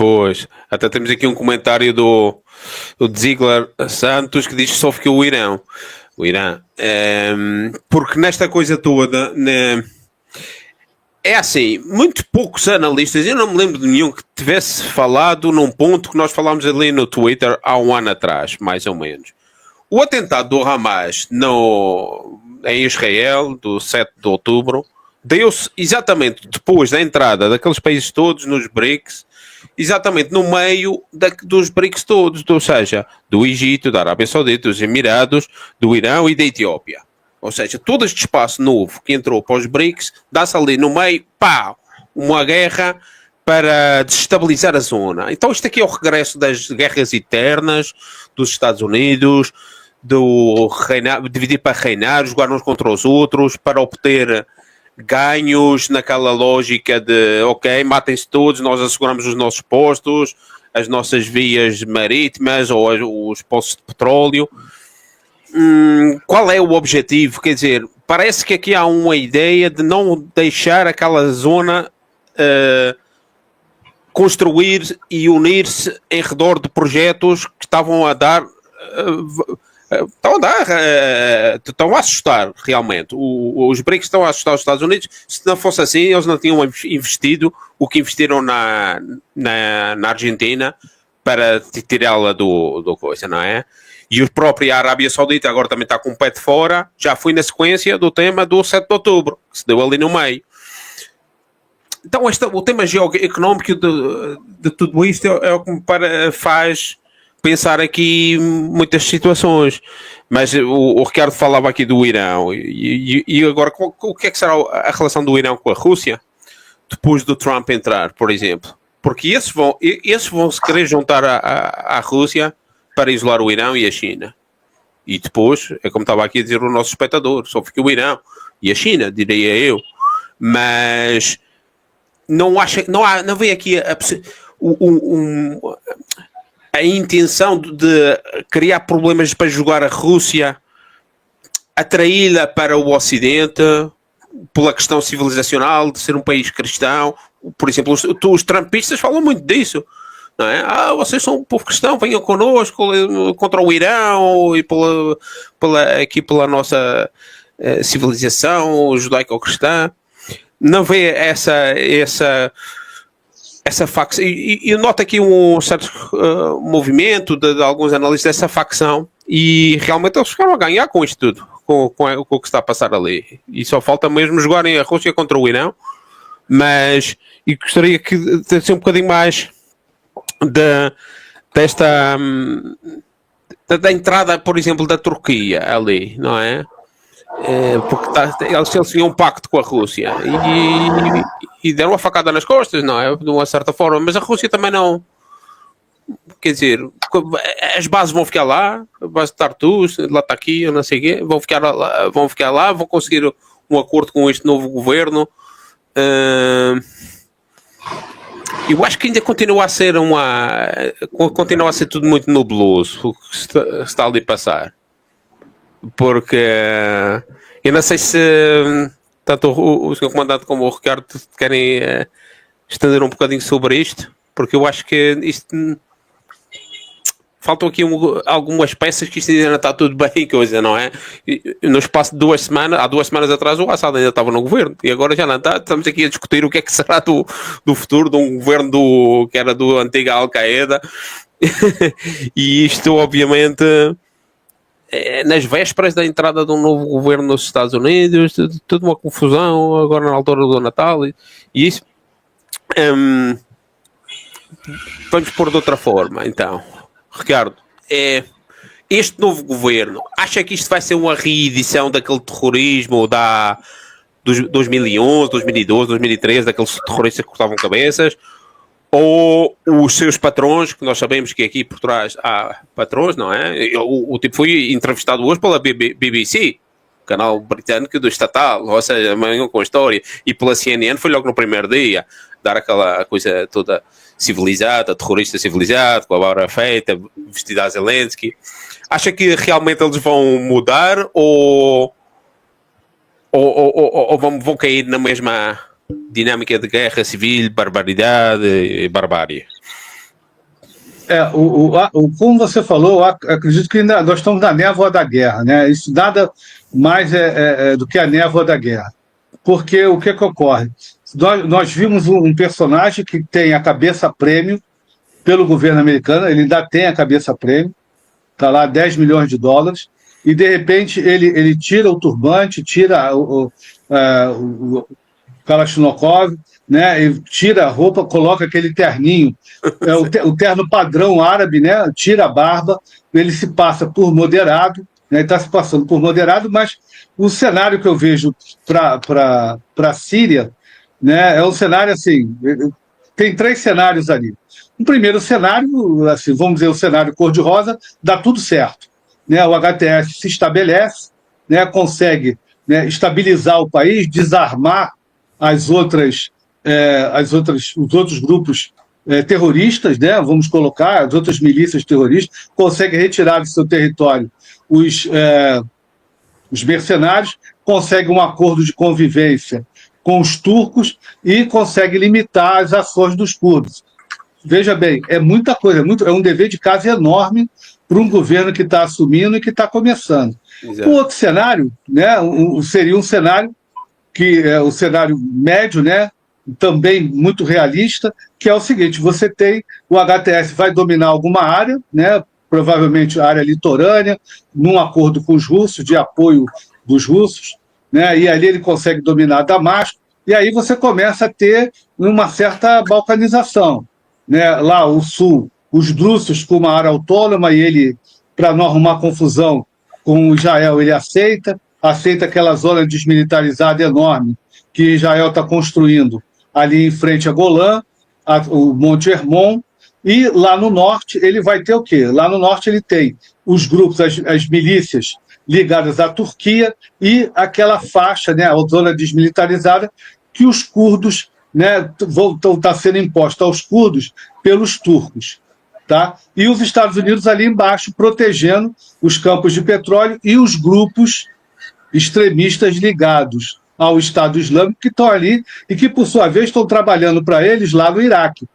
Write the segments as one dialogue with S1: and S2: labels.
S1: Pois, até temos aqui um comentário do Ziegler Santos que diz que só ficou o Irão. O Irã. Porque nesta coisa toda, né, é assim, muito poucos analistas, eu não me lembro de nenhum que tivesse falado num ponto que nós falámos ali no Twitter há um ano atrás, mais ou menos. O atentado do Hamas em Israel, do 7 de outubro, deu-se exatamente depois da entrada daqueles países todos nos BRICS, exatamente no meio dos BRICS todos, ou seja, do Egito, da Arábia Saudita, dos Emirados, do Irão e da Etiópia. Ou seja, todo este espaço novo que entrou para os BRICS, dá-se ali no meio, pá, uma guerra para desestabilizar a zona. Então isto aqui é o regresso das guerras eternas dos Estados Unidos, dividir para reinar, jogar uns contra os outros, para obter ganhos naquela lógica de, ok, matem-se todos, nós asseguramos os nossos postos, as nossas vias marítimas ou os poços de petróleo. Qual é o objetivo? Quer dizer, parece que aqui há uma ideia de não deixar aquela zona construir e unir-se em redor de projetos que estavam a dar... estão a assustar realmente. Os BRICS estão a assustar os Estados Unidos. Se não fosse assim, eles não tinham investido o que investiram na Argentina para tirá-la do coisa, não é? E o próprio Arábia Saudita agora também está com o pé de fora. Já foi na sequência do tema do 7 de outubro, que se deu ali no meio. Então o tema geoeconómico de tudo isto é o que me faz pensar aqui muitas situações. Mas o Ricardo falava aqui do Irão. E agora, o que é que será a relação do Irão com a Rússia? Depois do Trump entrar, por exemplo. Porque esses vão se querer juntar à Rússia para isolar o Irão e a China. E depois, é como estava aqui a dizer o nosso espectador, só fica o Irão e a China, diria eu. Mas não vem aqui a intenção de criar problemas para jogar a Rússia, atraí-la para o Ocidente, pela questão civilizacional, de ser um país cristão. Por exemplo, os trumpistas falam muito disso. Não é? Vocês são um povo cristão, venham connosco contra o Irão e pela nossa civilização judaico-cristã. Não vê essa facção. E nota aqui um certo movimento de alguns analistas dessa facção, e realmente eles ficaram a ganhar com isto tudo, com o que está a passar ali. E só falta mesmo jogarem a Rússia contra o Irão, mas e gostaria de ser um bocadinho mais da entrada, por exemplo, da Turquia ali, não é? Porque eles tinham um pacto com a Rússia e deram uma facada nas costas, não é? De uma certa forma, mas a Rússia também não. Quer dizer, as bases vão ficar lá, a base de Tartus, lá está aqui, eu não sei o quê, vão ficar lá, vão conseguir um acordo com este novo governo. Eu acho que ainda continua a ser tudo muito nebuloso o que está ali a passar. Porque eu não sei se tanto o Sr. Comandante como o Ricardo querem estender um bocadinho sobre isto, porque eu acho que isto faltam aqui algumas peças que isto ainda não está tudo bem, coisa, não é? No espaço de 2 semanas, há 2 semanas atrás o Assad ainda estava no governo e agora já não está. Estamos aqui a discutir o que é que será do futuro de um governo que era do antigo Al-Qaeda e isto obviamente nas vésperas da entrada de um novo governo nos Estados Unidos, toda uma confusão agora na altura do Natal e isso. Vamos pôr de outra forma então, Ricardo, este novo governo, acha que isto vai ser uma reedição daquele terrorismo dos 2011, 2012, 2013, daqueles terroristas que cortavam cabeças, ou os seus patrões, que nós sabemos que aqui por trás há patrões, não é? O tipo foi entrevistado hoje pela BBC, canal britânico do estatal, ou seja, com a história, e pela CNN foi logo no primeiro dia, dar aquela coisa toda civilizada, terrorista civilizado, com a barba feita, vestida a Zelensky. Acha que realmente eles vão mudar ou vão cair na mesma dinâmica de guerra civil, barbaridade e barbárie?
S2: Como você falou, eu acredito que ainda nós estamos na névoa da guerra, né? Isso nada mais do que a névoa da guerra. Porque o que ocorre? Nós vimos um personagem que tem a cabeça prêmio pelo governo americano, ele ainda tem a cabeça prêmio, está lá 10 milhões de dólares, e de repente ele tira o turbante, tira o Kalashnikov, né, e tira a roupa, coloca aquele terninho, o terno padrão árabe, né, tira a barba, ele se passa por moderado, né, está se passando por moderado, mas o cenário que eu vejo para a Síria, né, é um cenário assim, tem 3 cenários ali. Um primeiro cenário, assim, vamos dizer, o cenário cor-de-rosa, dá tudo certo, né, o HTS se estabelece, né, consegue, né, estabilizar o país, desarmar os outros grupos terroristas, né, vamos colocar, as outras milícias terroristas, consegue retirar do seu território os mercenários, consegue um acordo de convivência com os turcos e consegue limitar as ações dos curdos. Veja bem, é muita coisa, é um dever de casa enorme para um governo que está assumindo e que está começando.
S1: Exato.
S2: O outro cenário, né, seria um cenário que é o cenário médio, né, também muito realista, que é o seguinte: você tem o HTS vai dominar alguma área, né, provavelmente a área litorânea, num acordo com os russos, de apoio dos russos, né, e ali ele consegue dominar Damasco, e aí você começa a ter uma certa balcanização, né, lá o sul, os drusos com uma área autônoma, e ele, para não arrumar confusão com Israel, ele aceita aquela zona desmilitarizada enorme que Israel está construindo ali em frente a Golã, o Monte Hermon, e lá no norte ele vai ter o quê? Lá no norte ele tem os grupos, as milícias ligadas à Turquia e aquela faixa, né, a zona desmilitarizada, que os curdos, né, vão estar sendo imposta aos curdos pelos turcos. Tá? E os Estados Unidos ali embaixo protegendo os campos de petróleo e os grupos extremistas ligados ao Estado Islâmico que estão ali e que, por sua vez, estão trabalhando para eles lá no Iraque.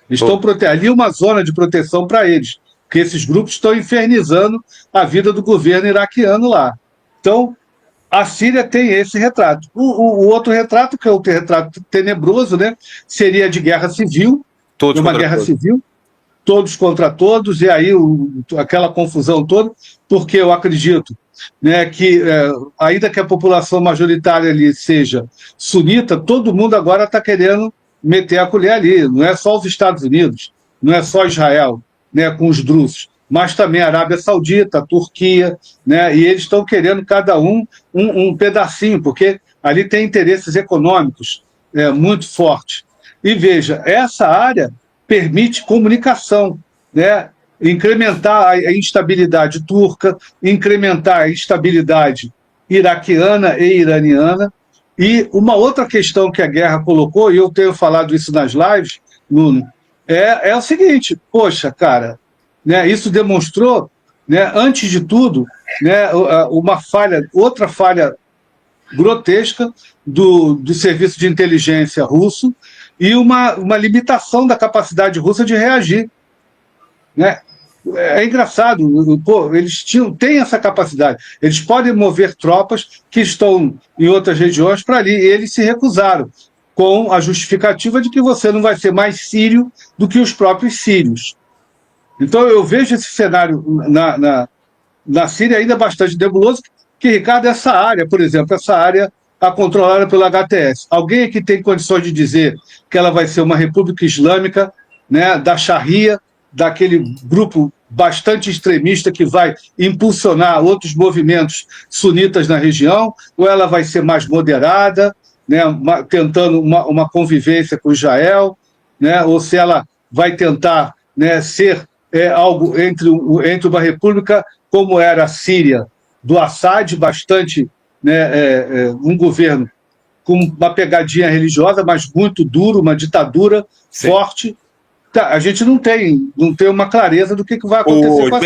S2: Estão ali uma zona de proteção para eles, porque esses grupos estão infernizando a vida do governo iraquiano lá. Então, a Síria tem esse retrato. O outro retrato, que é o retrato tenebroso, né, seria de guerra civil, uma guerra civil, todos contra todos, e aí aquela confusão toda, porque eu acredito, né, que ainda que a população majoritária ali seja sunita, todo mundo agora está querendo meter a colher ali, não é só os Estados Unidos, não é só Israel, né, com os drusos, mas também a Arábia Saudita, a Turquia, né, e eles estão querendo cada um pedacinho, porque ali tem interesses econômicos muito fortes. E veja, essa área permite comunicação, né? Incrementar a instabilidade turca, incrementar a instabilidade iraquiana e iraniana. E uma outra questão que a guerra colocou, e eu tenho falado isso nas lives, Nuno, é o seguinte: poxa, cara, né, isso demonstrou, né, antes de tudo, né, outra falha grotesca do serviço de inteligência russo, e uma limitação da capacidade russa de reagir. Né? É engraçado, eles têm essa capacidade, eles podem mover tropas que estão em outras regiões para ali, e eles se recusaram, com a justificativa de que você não vai ser mais sírio do que os próprios sírios. Então eu vejo esse cenário na Síria ainda bastante nebuloso, que, Ricardo, essa área, por exemplo, essa área controlada pelo HTS. Alguém aqui tem condições de dizer que ela vai ser uma república islâmica, né, da Sharia, daquele grupo bastante extremista que vai impulsionar outros movimentos sunitas na região, ou ela vai ser mais moderada, né, tentando uma convivência com Israel, né, ou se ela vai tentar, né, ser algo entre uma república como era a Síria do Assad, bastante, né, um governo com uma pegadinha religiosa, mas muito duro, uma ditadura forte. A gente não tem uma clareza do que vai acontecer com a